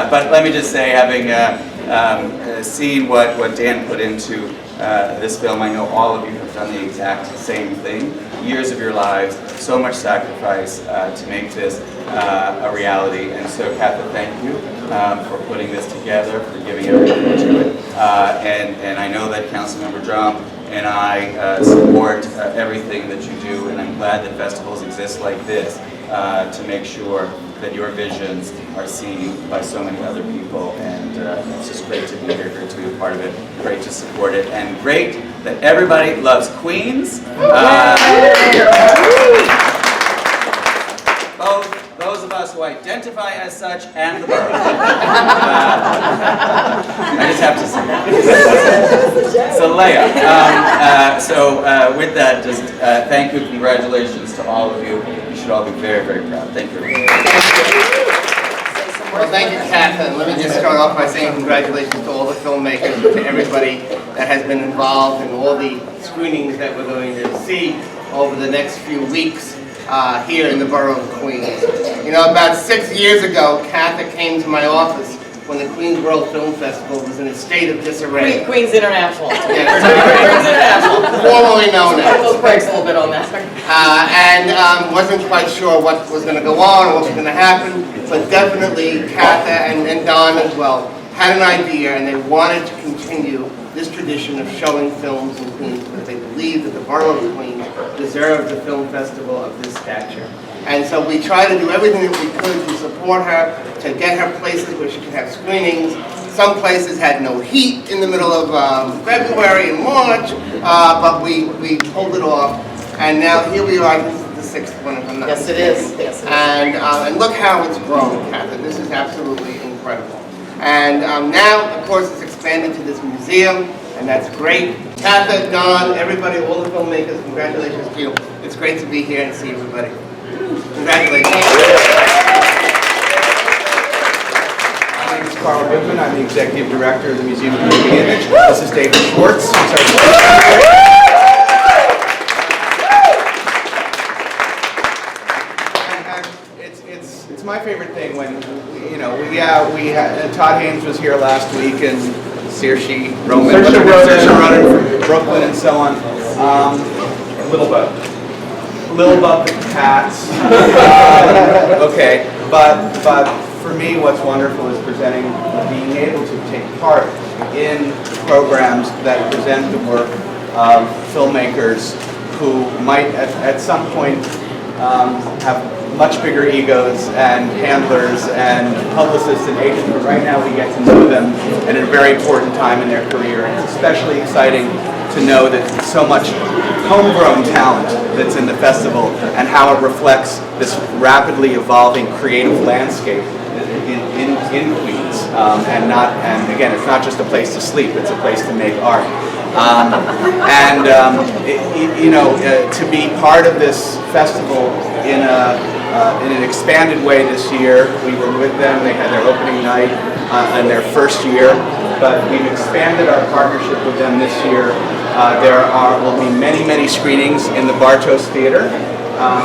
But let me just say, having seen what Dan put into this film, I know all of you have done the exact same thing. Years of your lives, so much sacrifice to make this a reality. And so, Katha, thank you for putting this together, for giving everything to it. And I know that Councilmember Drum and I support everything that you do, and I'm glad that festivals exist like this to make sure that your visions are seen by so many other people, and it's just great to be here, great to be a part of it, great to support it, and great that everybody loves Queens. Both those of us who identify as such and the borough. I just have to say that. It's a layup. So with that, just thank you, congratulations to all of you. You should all be very, very proud. Thank you. Well, thank you, Kath, and let me just start off by saying congratulations to all the filmmakers, to everybody that has been involved in all the screenings that we're going to see over the next few weeks here in the borough of Queens. You know, about 6 years ago, Katha came to my office when the Queens World Film Festival was in a state of disarray. Queens International. Yes. Queens International. Formerly known as. Those breaks a little bit on that. And wasn't quite sure what was going to go on or what was going to happen, but definitely Katha and Don as well had an idea, and they wanted to continue this tradition of showing films in Queens because they believed that the borough of Queens deserved a film festival of this stature. And so we tried to do everything that we could to support her, to get her places where she could have screenings. Some places had no heat in the middle of February and March, but we pulled it off. And now here we are. This is the sixth one, if I'm not mistaken. Yes, it is. And look how it's grown, Katha. This is absolutely incredible. And now, of course, it's expanded to this museum, and that's great. Katha, Don, everybody, all the filmmakers, congratulations to you. It's great to be here and see everybody. Congratulations. My name is Carl Goodman. I'm the Executive Director of the Museum of Moving Image. This is David Schwartz. It's my favorite thing when, you know, Todd Haynes was here last week, and Saoirse Ronan from Brooklyn and so on. Lil Bub the Cats. Okay, but for me, what's wonderful is being able to take part in programs that present the work of filmmakers who might at some point have much bigger egos and handlers and publicists and agents, but right now we get to know them at a very important time in their career. And it's especially exciting to know that so much homegrown talent that's in the festival and how it reflects this rapidly evolving creative landscape in Queens. And again, it's not just a place to sleep, it's a place to make art. To be part of this festival in an expanded way this year. We were with them, they had their opening night in their first year, but we've expanded our partnership with them this year. There will be many screenings in the Bartos Theater of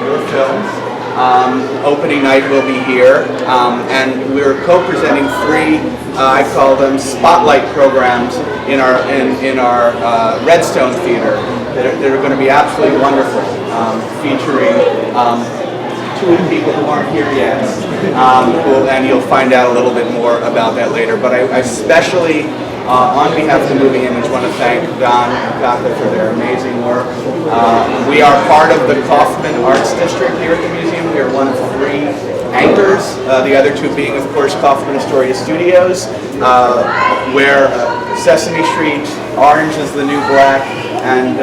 your films. Opening night will be here, and we're co-presenting 3, I call them spotlight programs in our Redstone Theater that are going to be absolutely wonderful, featuring 2 people who aren't here yet, and you'll find out a little bit more about that later. But I especially, on behalf of the Moving Image, want to thank Don and Katha for their amazing work. We are part of the Kaufman Arts District here at the museum. We are one of 3 anchors, the other 2 being, of course, Kaufman Astoria Studios, where Sesame Street, Orange is the New Black, and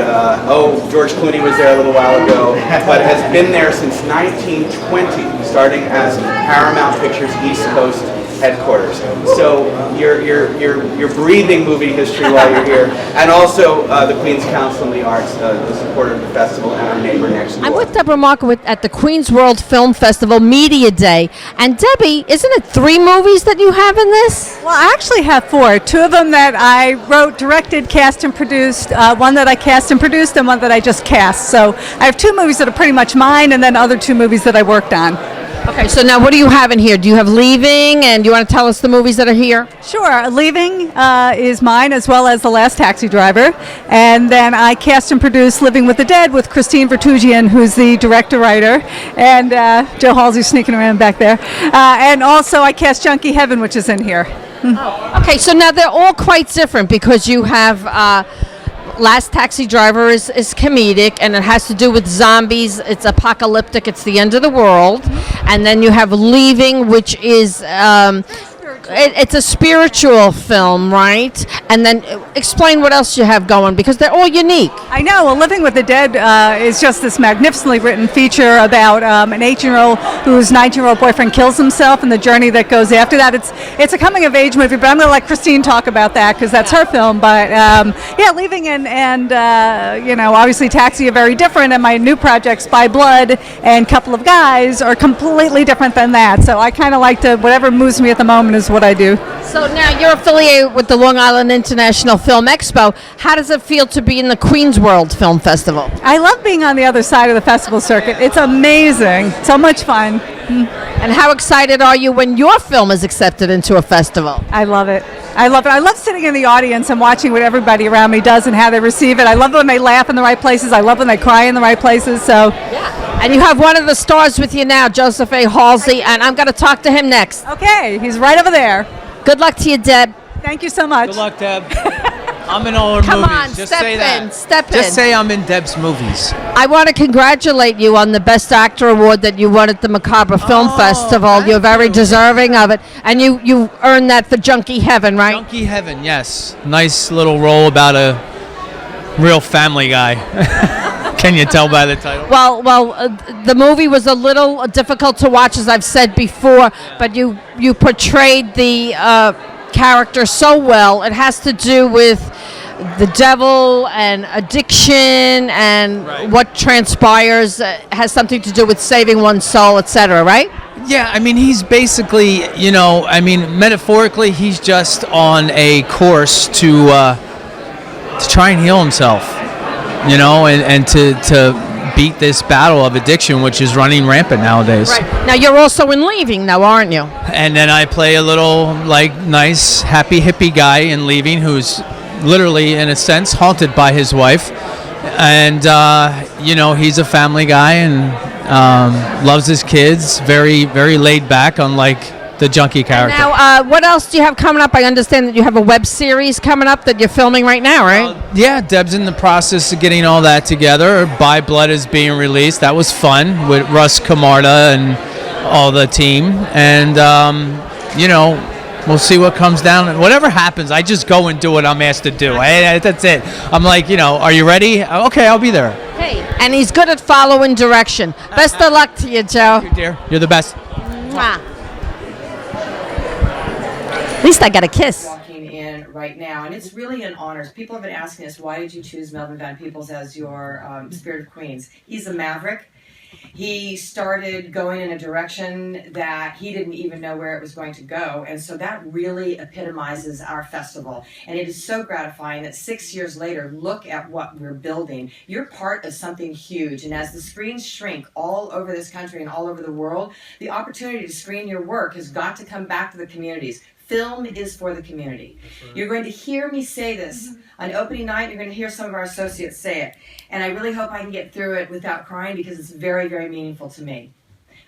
George Clooney was there a little while ago, but has been there since 1920, starting as Paramount Pictures East Coast headquarters. So you're breathing movie history while you're here, and also the Queens Council on the Arts, the supporter of the festival, and our neighbor next door. I'm with Deborah Markowitz at the Queens World Film Festival Media Day, and Debbie, isn't it 3 movies that you have in this? Well, I actually have 4. 2 of them that I wrote, directed, cast, and produced. One that I cast and produced, and one that I just cast. So I have 2 movies that are pretty much mine, and then other 2 movies that I worked on. Okay, so now what do you have in here? Do you have Leaving, and do you want to tell us the movies that are here? Sure. Leaving is mine, as well as The Last Taxi Driver. And then I cast and produced Living with the Dead with Christine Vertugian, who's the director-writer, and Joe Halsey's sneaking around back there. And also I cast Junkie Heaven, which is in here. Okay, so now they're all quite different because you have Last Taxi Driver is comedic and it has to do with zombies. It's apocalyptic. It's the end of the world. And then you have Leaving, which is it's a spiritual film, right? And then explain what else you have going because they're all unique. I know. Well, Living with the Dead is just this magnificently written feature about an 18-year-old whose 19-year-old boyfriend kills himself and the journey that goes after that. It's a coming-of-age movie, but I'm going to let Christine talk about that because that's her film. But yeah, Leaving and obviously Taxi are very different, and my new projects, By Blood and Couple of Guys, are completely different than that. So I kind of like to, whatever moves me at the moment is what I do. So now you're affiliated with the Long Island International Film Expo. How does it feel to be in the Queens World Film Festival? I love being on the other side of the festival circuit. It's amazing. So much fun. And how excited are you when your film is accepted into a festival? I love it. I love it. I love sitting in the audience and watching what everybody around me does and how they receive it. I love when they laugh in the right places. I love when they cry in the right places. So, yeah. And you have one of the stars with you now, Joseph A. Halsey, and I'm going to talk to him next. Okay, he's right over there. Good luck to you, Deb. Thank you so much. Good luck, Deb. I'm in all her Come movies. on, Just step say in, that. step in. Just say I'm in Deb's movies. I want to congratulate you on the Best Actor Award that you won at the Macabre Film Festival. You're very deserving of it. And you earned that for Junkie Heaven, right? Junkie Heaven, yes. Nice little role about a real family guy. Can you tell by the title? Well, the movie was a little difficult to watch, as I've said before, but you portrayed the character so well. It has to do with the devil and addiction and Right. what transpires has something to do with saving one's soul, etc., right? Yeah, I mean, he's basically, metaphorically, he's just on a course to try and heal himself, and to beat this battle of addiction, which is running rampant nowadays. Right. Now, you're also in Leaving now, aren't you? And then I play a little, nice, happy hippie guy in Leaving who's literally, in a sense, haunted by his wife. And, he's a family guy and loves his kids, very, very laid back, unlike the junkie character. Now, what else do you have coming up? I understand that you have a web series coming up that you're filming right now, right? Yeah, Deb's in the process of getting all that together. By Blood is being released. That was fun with Russ Camarda and all the team. And, we'll see what comes down. And whatever happens, I just go and do what I'm asked to do. That's it. I'm like, are you ready? Okay, I'll be there. Hey, and he's good at following direction. Best of luck to you, Joe. Thank you, dear. You're the best. Mwah. At least I got a kiss. Walking in right now, and it's really an honor. People have been asking us, why did you choose Melvin Van Peebles as your Spirit of Queens? He's a maverick. He started going in a direction that he didn't even know where it was going to go, and so that really epitomizes our festival. And it is so gratifying that 6 years later, look at what we're building. You're part of something huge, and as the screens shrink all over this country and all over the world, the opportunity to screen your work has got to come back to the communities. Film is for the community. You're going to hear me say this on opening night. You're going to hear some of our associates say it. And I really hope I can get through it without crying because it's very, very meaningful to me.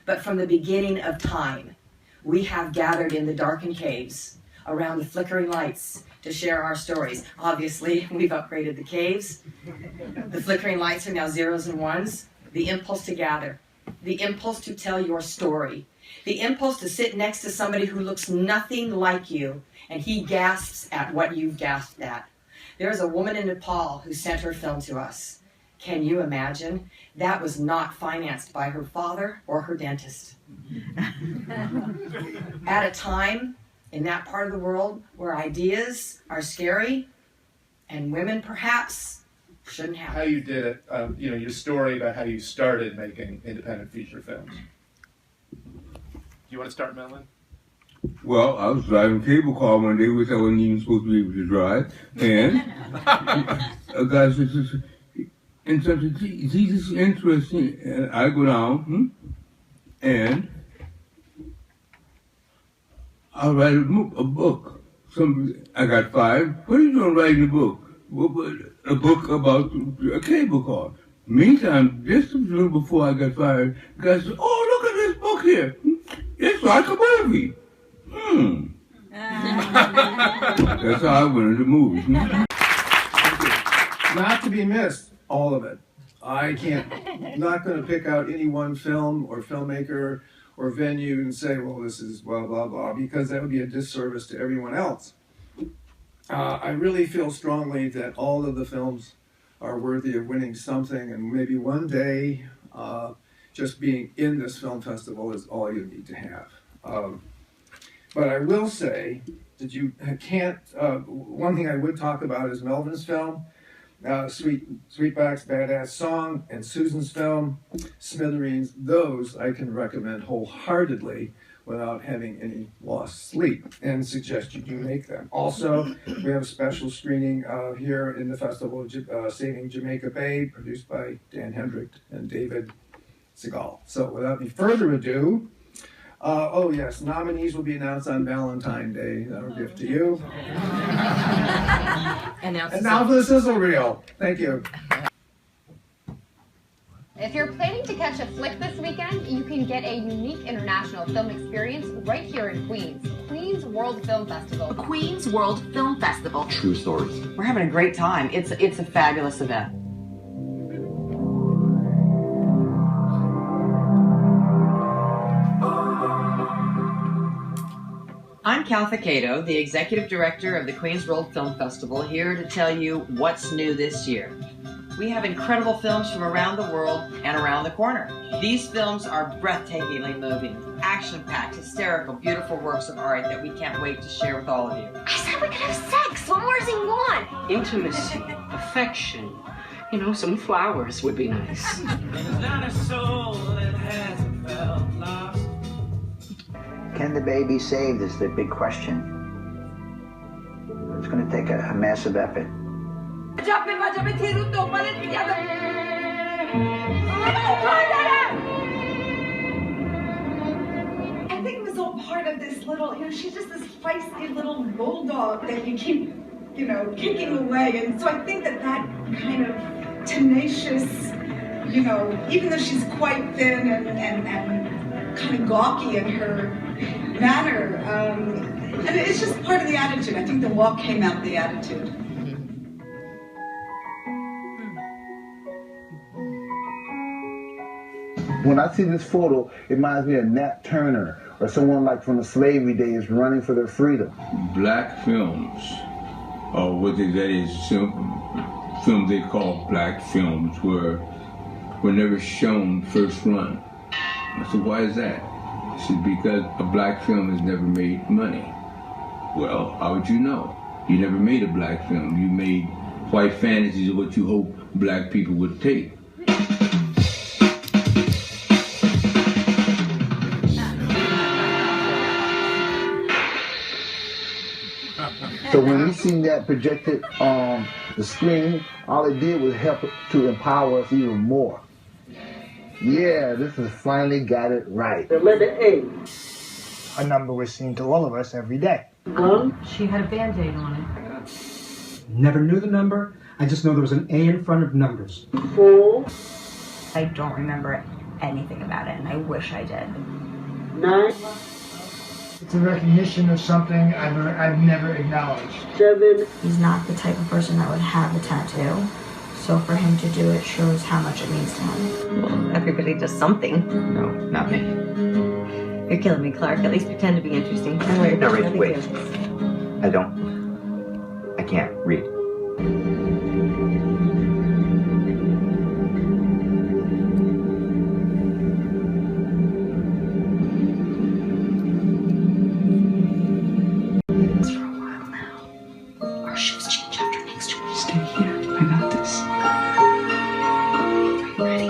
But from the beginning of time, we have gathered in the darkened caves around the flickering lights to share our stories. Obviously, we've upgraded the caves. The flickering lights are now zeros and ones. The impulse to gather. The impulse to tell your story. The impulse to sit next to somebody who looks nothing like you, and he gasps at what you've gasped at. There's a woman in Nepal who sent her film to us. Can you imagine? That was not financed by her father or her dentist. At a time in that part of the world where ideas are scary, and women perhaps shouldn't have. How you did it, your story about how you started making independent feature films. Do you want to start, Melvin? Well, I was driving cable car one day, which I wasn't even supposed to be able to drive, and a guy says, and so I said, gee, this is interesting, and I go down, and I'll write a book. I got 5. What are you doing writing a book? A book about a cable car. Meantime, just before I got fired, the guy said, "Oh, look at this book here. It's like a movie." That's how I went into movies. Not to be missed, all of it. I'm not going to pick out any one film or filmmaker or venue and say, well, this is blah, blah, blah, because that would be a disservice to everyone else. I really feel strongly that all of the films are worthy of winning something, and maybe one day just being in this film festival is all you need to have. But I will say that you can't, one thing I would talk about is Melvin's film, Sweetback's Badass Song, and Susan's film, Smithereens. Those I can recommend wholeheartedly without having any lost sleep, and suggest you do make them. Also, we have a special screening here in the festival, Saving Jamaica Bay, produced by Dan Hendrick and David Sigal. So without any further ado, oh yes, nominees will be announced on Valentine's Day. That'll gift to you. And now for the sizzle reel. Thank you. If you're planning to catch a flick this weekend, you can get a unique international film experience right here in Queens. Queens World Film Festival. Queens World Film Festival. True stories. We're having a great time. It's a fabulous event. I'm Cal Cato, the Executive Director of the Queens World Film Festival, here to tell you what's new this year. We have incredible films from around the world and around the corner. These films are breathtakingly moving, action-packed, hysterical, beautiful works of art that we can't wait to share with all of you. I said we could have sex. What more does he want? Intimacy, affection. You know, some flowers would be nice. There's not a soul that hasn't felt lost. Can the baby be saved is the big question. It's going to take a massive effort. I think it was all part of this little, she's just this feisty little bulldog that you keep, kicking away. And so I think that kind of tenacious, even though she's quite thin and kind of gawky in her manner, and it's just part of the attitude. I think the walk came out of the attitude. When I see this photo, it reminds me of Nat Turner or someone like from the slavery days running for their freedom. Black films, or what that is, films they call black films, were never shown first run. I said, why is that? I said, because a black film has never made money. Well, how would you know? You never made a black film. You made white fantasies of what you hope black people would take. So when we seen that projected on the screen, all it did was help to empower us even more. Yeah, this has finally got it right. The letter A. A number was seen to all of us every day. She had a Band-Aid on it. Never knew the number. I just know there was an A in front of numbers. 4. I don't remember anything about it, and I wish I did. 9. It's a recognition of something I've never acknowledged. 7. He's not the type of person that would have a tattoo, so for him to do it shows how much it means to him. Well, everybody does something. No, not me. You're killing me, Clark. At least pretend to be interesting. No, wait. I can't read. It's for a while now. Our shifts change after next week. Stay here. I got this. Are you ready?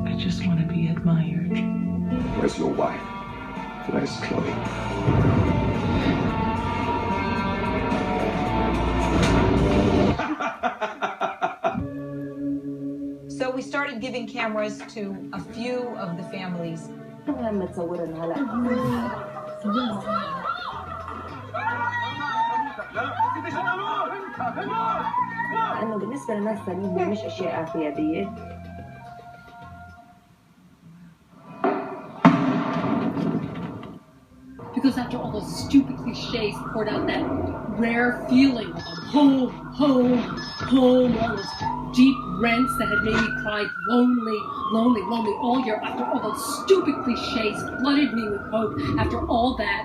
I just want to be admired. Where's your wife? Where's Chloe? So we started giving cameras to a few of the families لأنه بالنسبة للناس الثانيين مش أشياء اعتيادية. Because after all those stupid cliches poured out that rare feeling of home, home, home, all those deep rents that had made me cry lonely, lonely, lonely all year. After all those stupid cliches flooded me with hope. After all that,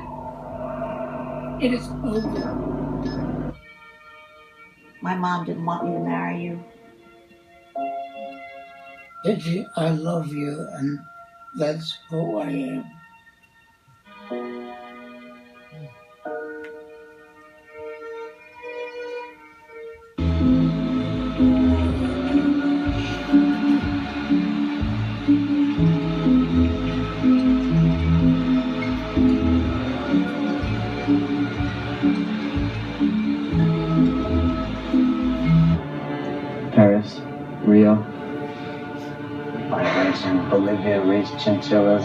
it is over. My mom didn't want me to marry you. Gigi, I love you, and that's who I am. Paris, Rio, vibration, Bolivia, raised chinchillas,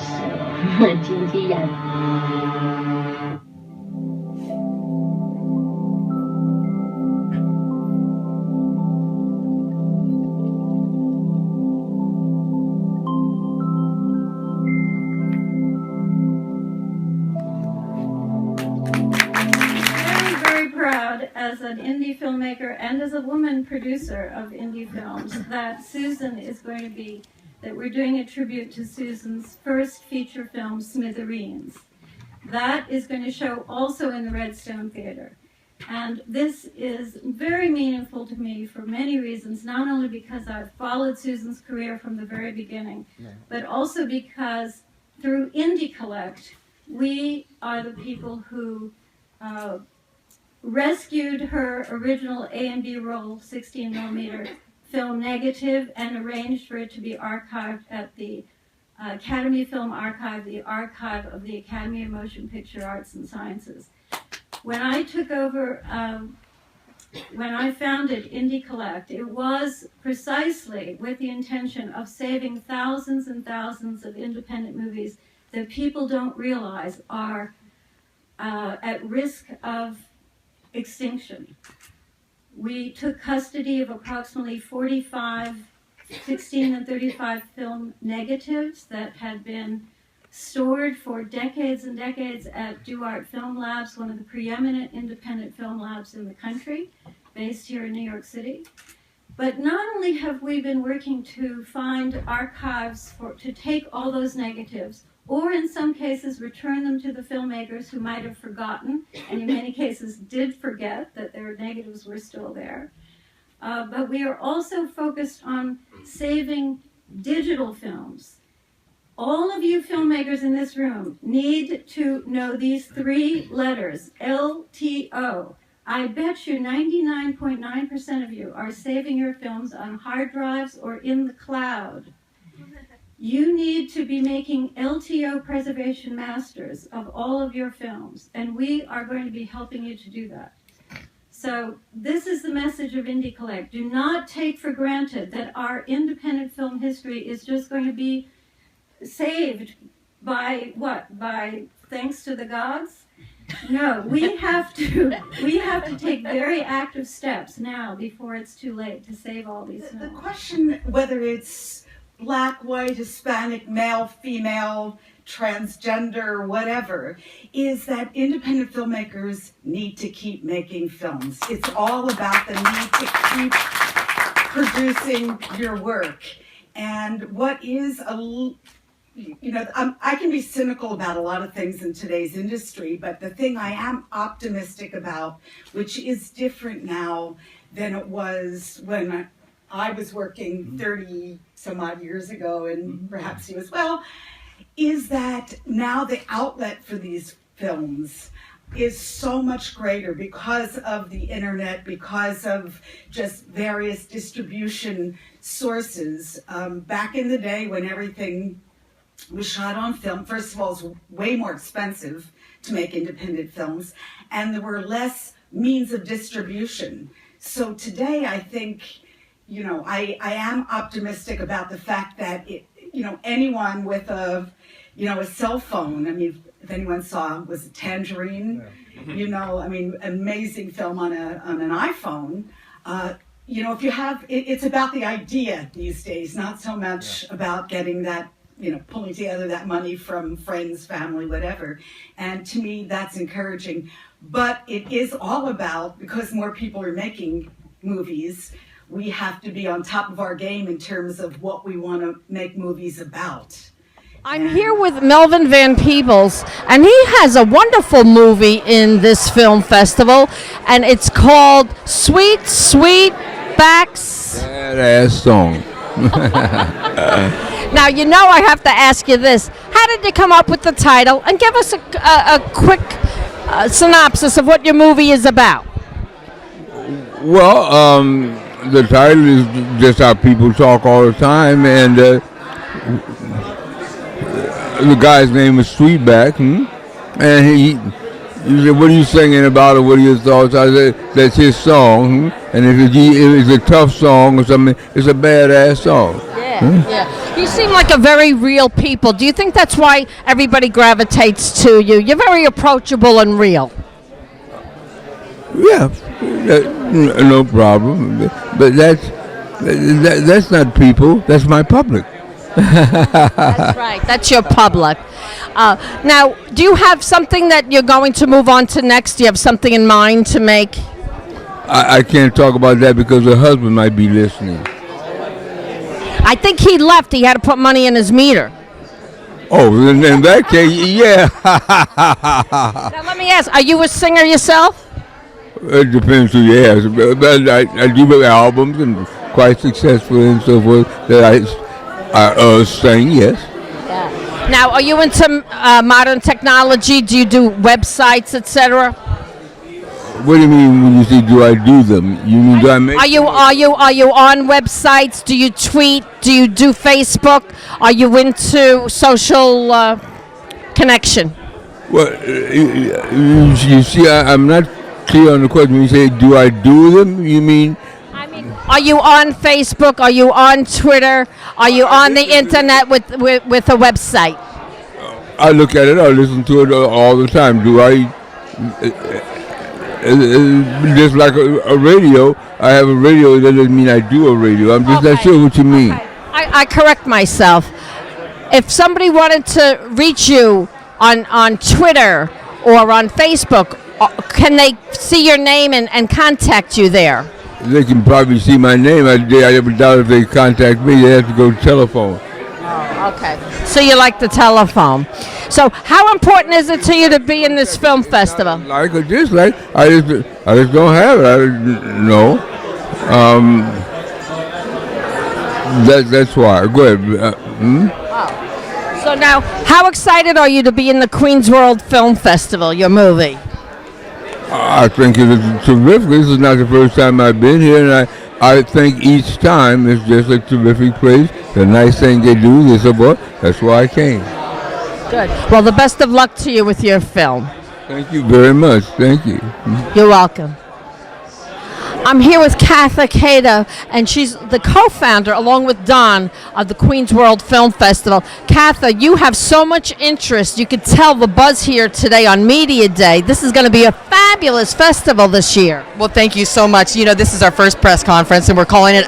Very proud as an indie filmmaker and as a woman producer of indie films that Susan is going to be, that we're doing a tribute to Susan's first feature film, Smithereens. That is going to show also in the Redstone Theater. And this is very meaningful to me for many reasons, not only because I've followed Susan's career from the very beginning, but also because through Indie Collect, we are the people who rescued her original A and B roll 16mm film negative and arranged for it to be archived at the Academy Film Archive, the archive of the Academy of Motion Picture Arts and Sciences. When I took over, when I founded Indie Collect, it was precisely with the intention of saving thousands and thousands of independent movies that people don't realize are at risk of extinction. We took custody of approximately 45 16 and 35 film negatives that had been stored for decades and decades at Duart Film Labs, one of the preeminent independent film labs in the country, based here in New York City. But not only have we been working to find archives to take all those negatives, or in some cases return them to the filmmakers who might have forgotten, and in many cases did forget that their negatives were still there. But we are also focused on saving digital films. All of you filmmakers in this room need to know these three letters, LTO. I bet you 99.9% of you are saving your films on hard drives or in the cloud. You need to be making LTO preservation masters of all of your films, and we are going to be helping you to do that. So this is the message of Indie Collect. Do not take for granted that our independent film history is just going to be saved by what? By thanks to the gods? No, we have to take very active steps now before it's too late to save all these films. The question, whether it's black, white, Hispanic, male, female, transgender, whatever, is that independent filmmakers need to keep making films. It's all about the need to keep producing your work. And what is I can be cynical about a lot of things in today's industry, but the thing I am optimistic about, which is different now than it was when I was working 30 some odd years ago, and perhaps you as well, is that now the outlet for these films is so much greater because of the internet, because of just various distribution sources. Back in the day when everything was shot on film, first of all, it was way more expensive to make independent films, and there were less means of distribution. So today, I think, I am optimistic about the fact that anyone with a a cell phone. I mean, if anyone saw, was it Tangerine? Amazing film on an iPhone. If you have, it's about the idea these days, not so much about getting that, pulling together that money from friends, family, whatever. And to me, that's encouraging. But it is all about, because more people are making movies, we have to be on top of our game in terms of what we want to make movies about. I'm here with Melvin Van Peebles, and he has a wonderful movie in this film festival, and it's called Sweet Sweetback's Badass Song. Now, I have to ask you this. How did you come up with the title? And give us a quick synopsis of what your movie is about. Well, the title is just how people talk all the time, and the guy's name is Sweetback, and he said, "What are you singing about, or what are your thoughts?" I said, "That's his song, and if it's a tough song or something, it's a badass song." Yeah. You seem like a very real people. Do you think that's why everybody gravitates to you? You're very approachable and real. Yeah, no problem. But that's not people. That's my public. That's right. That's your public. Now, do you have something that you're going to move on to next? Do you have something in mind to make? I can't talk about that because her husband might be listening. I think he left. He had to put money in his meter. Oh, in that case, yeah. Now, let me ask, are you a singer yourself? It depends who you ask. But I do albums and quite successful and so forth that I sing, yes. Yeah. Now, are you into modern technology? Do you do websites, etc.? What do you mean when you say do I do them? You mean do I make? Are you on websites? Do you tweet? Do you do Facebook? Are you into social connection? Well, you see, I'm not clear on the question. When you say do I do them, you mean? Are you on Facebook? Are you on Twitter? Are you on the internet with a website? I look at it. I listen to it all the time. Do I? Just like a radio, I have a radio. That doesn't mean I do a radio. I'm just not sure what you mean. I correct myself. If somebody wanted to reach you on Twitter or on Facebook, can they see your name and contact you there? They can probably see my name. I doubt if they contact me, they have to go to telephone. Oh, okay. So you like the telephone. So how important is it to you to be in this film festival? Like or dislike, I just don't have it. I don't know. That's why. Go ahead. So now, how excited are you to be in the Queens World Film Festival, your movie? I think it's terrific. This is not the first time I've been here, and I think each time it's just a terrific place. The nice thing they do, they support. That's why I came. Good. Well, the best of luck to you with your film. Thank you very much. Thank you. You're welcome. I'm here with Katha Cato, and she's the co-founder, along with Don, of the Queens World Film Festival. Katha, you have so much interest. You could tell the buzz here today on Media Day. This is going to be a fabulous festival this year. Well, thank you so much. This is our first press conference, and we're calling it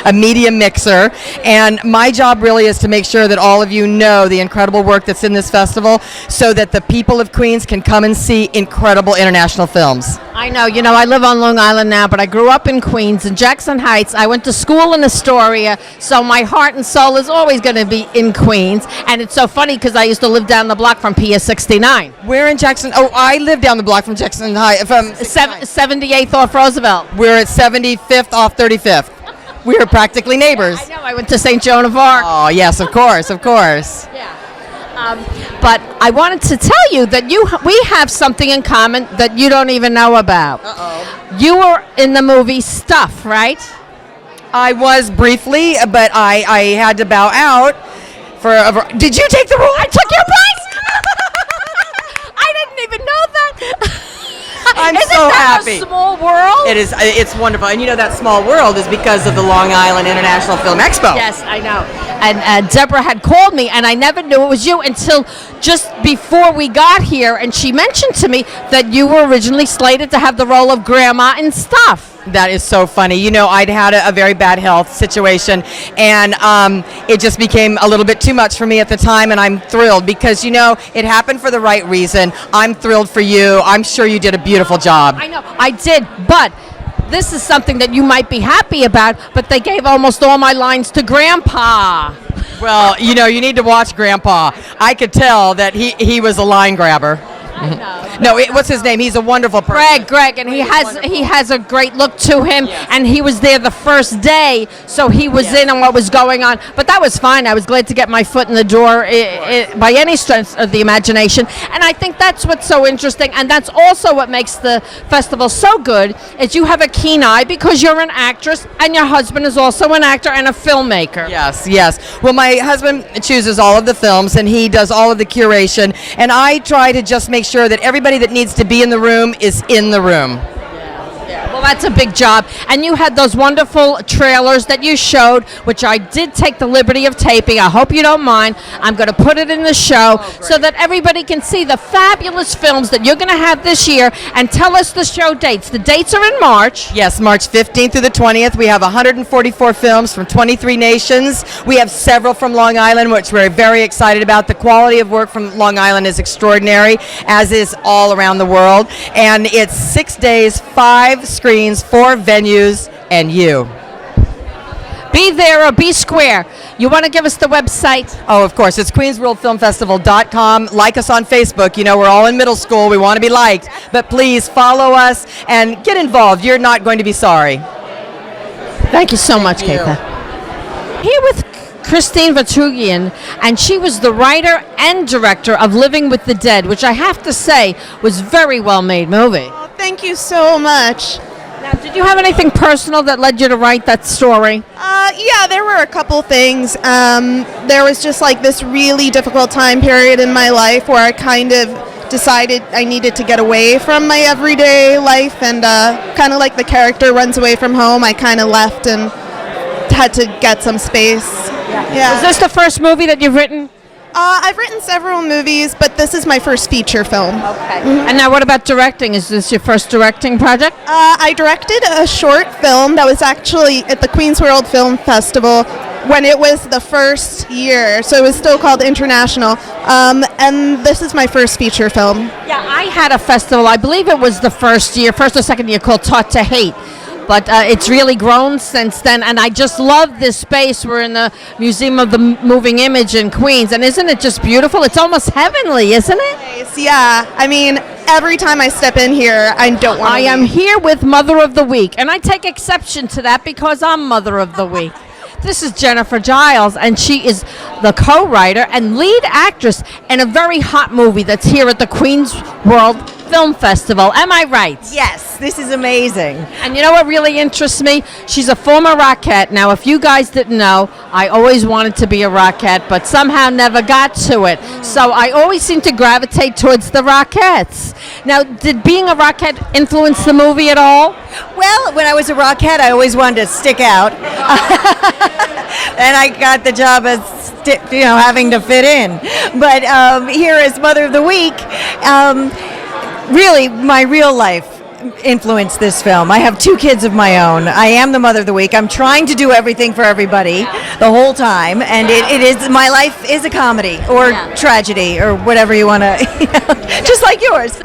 a media mixer. And my job really is to make sure that all of you know the incredible work that's in this festival so that the people of Queens can come and see incredible international films. I know. I live on Long Island now, but I grew up in Queens, in Jackson Heights. I went to school in Astoria, so my heart and soul is always going to be in Queens. And it's so funny because I used to live down the block from PS 69. Where in Jackson? Oh, I live down the block from Jackson Heights. From 78th off Roosevelt. We're at 75th off 35th. We're practically neighbors. I know. I went to St. Joan of Arc. Oh, yes, of course, of course. Yeah. But I wanted to tell you that we have something in common that you don't even know about. Uh-oh. You were in the movie Stuff, right? I was briefly, but I had to bow out for Did you take the role? I took your place! I didn't even know that. I'm Isn't so that happy. A small world? It is. It's wonderful. And that small world is because of the Long Island International Film Expo. Yes, I know. and Deborah had called me, and I never knew it was you until just before we got here, and she mentioned to me that you were originally slated to have the role of Grandma and stuff. That is so funny. You know, I'd had a very bad health situation, and it just became a little bit too much for me at the time, and I'm thrilled because, you know, it happened for the right reason. I'm thrilled for you. I'm sure you did a beautiful job. I know, I did, but this is something that you might be happy about, but they gave almost all my lines to Grandpa. Well, you know, you need to watch Grandpa. I could tell that he was a line grabber. I know. No, what's his name? He's a wonderful person. Greg, and he has a great look to him, and he was there the first day, so he was in on what was going on. But that was fine. I was glad to get my foot in the door by any stretch of the imagination, and I think that's what's so interesting, and that's also what makes the festival so good, is you have a keen eye because you're an actress, and your husband is also an actor and a filmmaker. Yes, yes. Well, my husband chooses all of the films, and he does all of the curation, and I try to just make sure that everybody that needs to be in the room is in the room. Well, that's a big job. And you had those wonderful trailers that you showed, which I did take the liberty of taping. I hope you don't mind. I'm going to put it in the show so that everybody can see the fabulous films that you're going to have this year. And tell us the show dates. The dates are in March. Yes, March 15th through the 20th. We have 144 films from 23 nations. We have several from Long Island, which we're very excited about. The quality of work from Long Island is extraordinary, as is all around the world. And it's 6 days, 5 screens, 4 venues, and you. Be there or be square. You want to give us the website? Oh, of course. It's queensworldfilmfestival.com. Like us on Facebook. You know, we're all in middle school. We want to be liked. But please follow us and get involved. You're not going to be sorry. Thank you so much, Keitha. Here with Christine Vatrugian, and she was the writer and director of Living with the Dead, which I have to say was very well made movie. Oh, thank you so much. Now, did you have anything personal that led you to write that story? Yeah, there were a couple things. There was just like this really difficult time period in my life where I kind of decided I needed to get away from my everyday life, and kind of like the character runs away from home, I kind of left and had to get some space. Yeah. Was this the first movie that you've written? I've written several movies, but this is my first feature film. Okay. And now what about directing? Is this your first directing project? I directed a short film that was actually at the Queens World Film Festival when it was the first year, so it was still called International. And this is my first feature film. Yeah, I had a festival, I believe it was the first or second year, called Taught to Hate. But it's really grown since then, and I just love this space. We're in the Museum of the Moving Image in Queens, and isn't it just beautiful? It's almost heavenly, isn't it? Yeah, I mean, every time I step in here, I don't want to am here with Mother of the Week, and I take exception to that because I'm Mother of the Week. This is Jennifer Giles, and she is the co-writer and lead actress in a very hot movie that's here at the Queens World Film Festival. Am I right? Yes, this is amazing. And you know what really interests me? She's a former Rockette. Now, if you guys didn't know, I always wanted to be a Rockette, but somehow never got to it. So I always seem to gravitate towards the Rockettes. Now, did being a Rockette influence the movie at all? Well, when I was a Rockette, I always wanted to stick out. And I got the job as, having to fit in. But here as Mother of the Week, really, my real life influenced this film. I have 2 kids of my own. I am the Mother of the Week. I'm trying to do everything for everybody the whole time, and it is, my life is a comedy or tragedy or whatever you want to, just like yours.